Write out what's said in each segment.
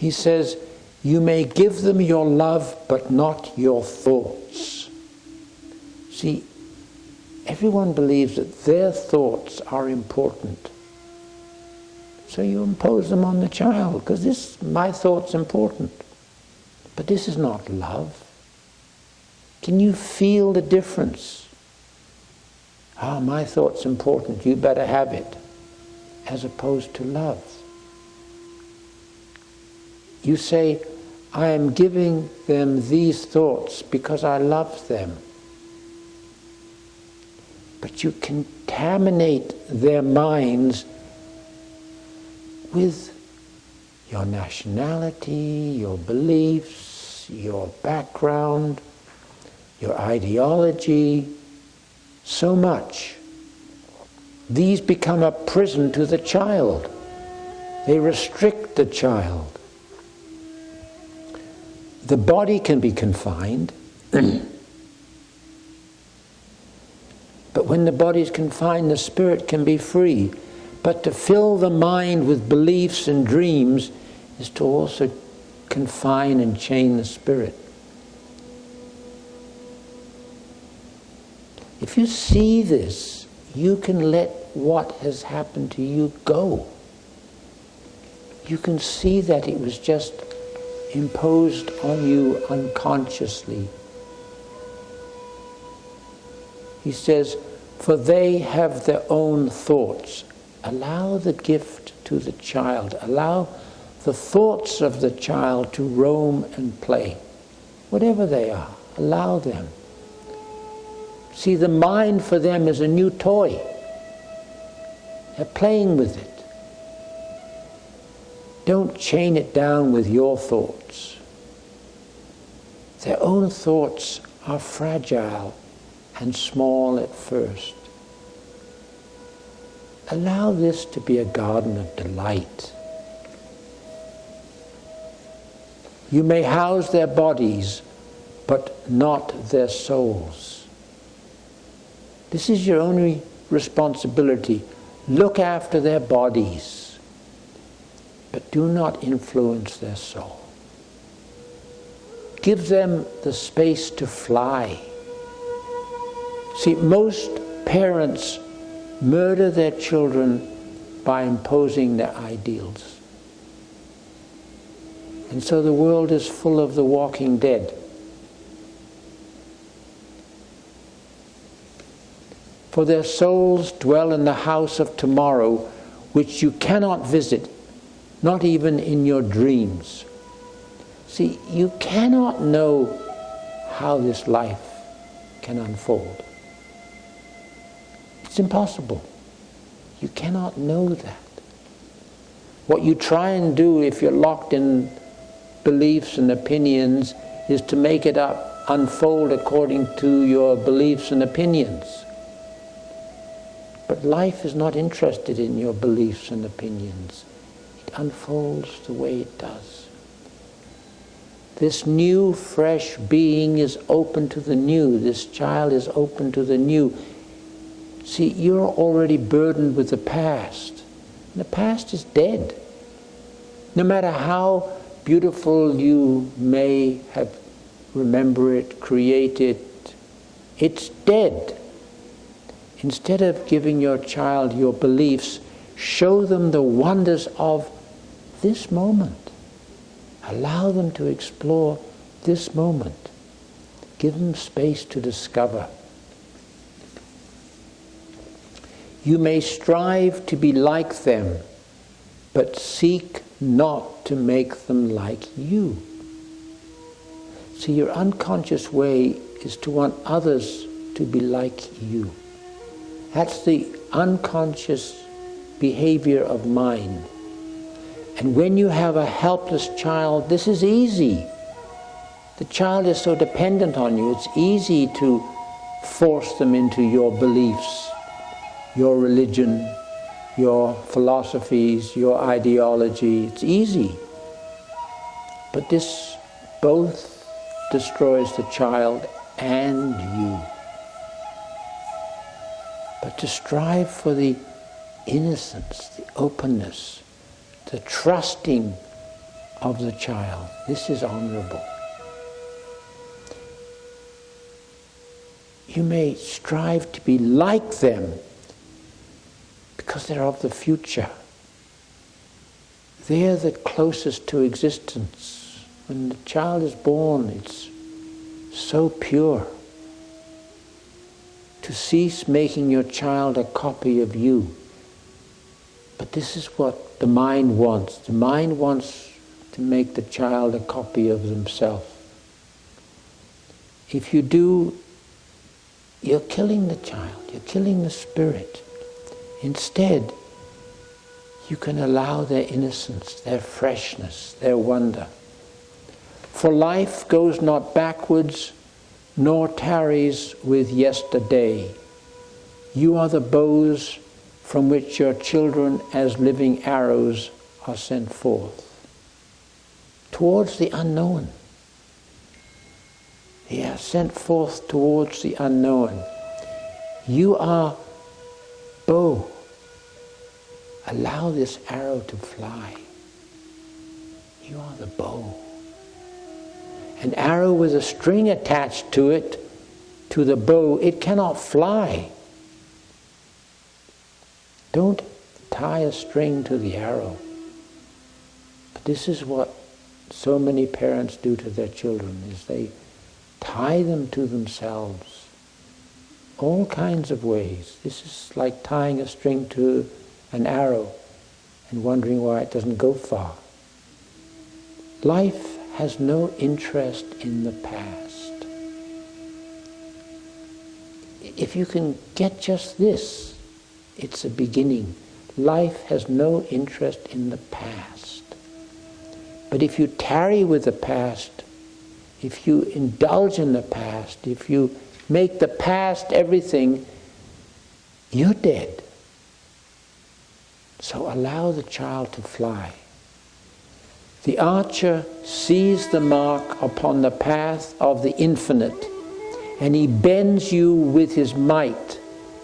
He says, you may give them your love, but not your thoughts. See, everyone believes that their thoughts are important. So you impose them on the child, because my thought's important. But this is not love. Can you feel the difference? My thought's important, you better have it, as opposed to love. You say, I am giving them these thoughts because I love them. But you contaminate their minds with your nationality, your beliefs, your background, your ideology, so much. These become a prison to the child. They restrict the child. The body can be confined, but when the body is confined, the spirit can be free. But to fill the mind with beliefs and dreams is to also confine and chain the spirit. If you see this, you can let what has happened to you go. You can see that it was just imposed on you unconsciously. He says, for they have their own thoughts. Allow the gift to the child. Allow the thoughts of the child to roam and play. Whatever they are, allow them. See, the mind for them is a new toy. They're playing with it. Don't chain it down with your thoughts. Their own thoughts are fragile and small at first. Allow this to be a garden of delight. You may house their bodies, but not their souls. This is your only responsibility. Look after their bodies, but do not influence their soul. Give them the space to fly. See, most parents murder their children by imposing their ideals. And so the world is full of the walking dead. For their souls dwell in the house of tomorrow, which you cannot visit, not even in your dreams. See, you cannot know how this life can unfold. It's impossible. You cannot know that. What you try and do if you're locked in beliefs and opinions is to make it up, unfold according to your beliefs and opinions. But life is not interested in your beliefs and opinions. It unfolds the way it does. This new, fresh being is open to the new. This child is open to the new. See, you're already burdened with the past. And the past is dead. No matter how beautiful you may have remember it, create it, it's dead. Instead of giving your child your beliefs, show them the wonders of this moment. Allow them to explore this moment. Give them space to discover. You may strive to be like them, but seek not to make them like you. See, your unconscious way is to want others to be like you. That's the unconscious behavior of mind. And when you have a helpless child, this is easy. The child is so dependent on you, it's easy to force them into your beliefs, your religion, your philosophies, your ideology. It's easy. But this both destroys the child and you. But to strive for the innocence, the openness, the trusting of the child. This is honorable. You may strive to be like them because they're of the future. They're the closest to existence. When the child is born, it's so pure. To cease making your child a copy of you. But this is what the mind wants. The mind wants to make the child a copy of themselves. If you do, you're killing the child, you're killing the spirit. Instead, you can allow their innocence, their freshness, their wonder. For life goes not backwards, nor tarries with yesterday. You are the bows from which your children as living arrows are sent forth. Towards the unknown. They are sent forth towards the unknown. You are bow. Allow this arrow to fly. You are the bow. An arrow with a string attached to it, to the bow, it cannot fly. Don't tie a string to the arrow. But this is what so many parents do to their children, is they tie them to themselves. All kinds of ways. This is like tying a string to an arrow and wondering why it doesn't go far. Life has no interest in the past. If you can get just this, it's a beginning. Life has no interest in the past. But if you tarry with the past, if you indulge in the past, if you make the past everything, you're dead. So allow the child to fly. The archer sees the mark upon the path of the infinite, and he bends you with his might,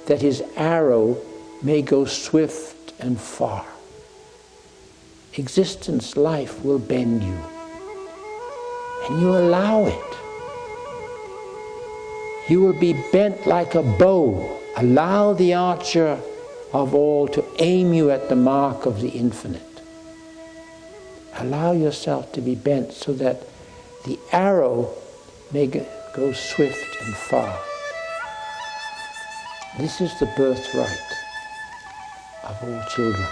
that his arrow may go swift and far. Existence, life will bend you, and you allow it. You will be bent like a bow. Allow the archer of all to aim you at the mark of the infinite. Allow yourself to be bent so that the arrow may go swift and far. This is the birthright of all children.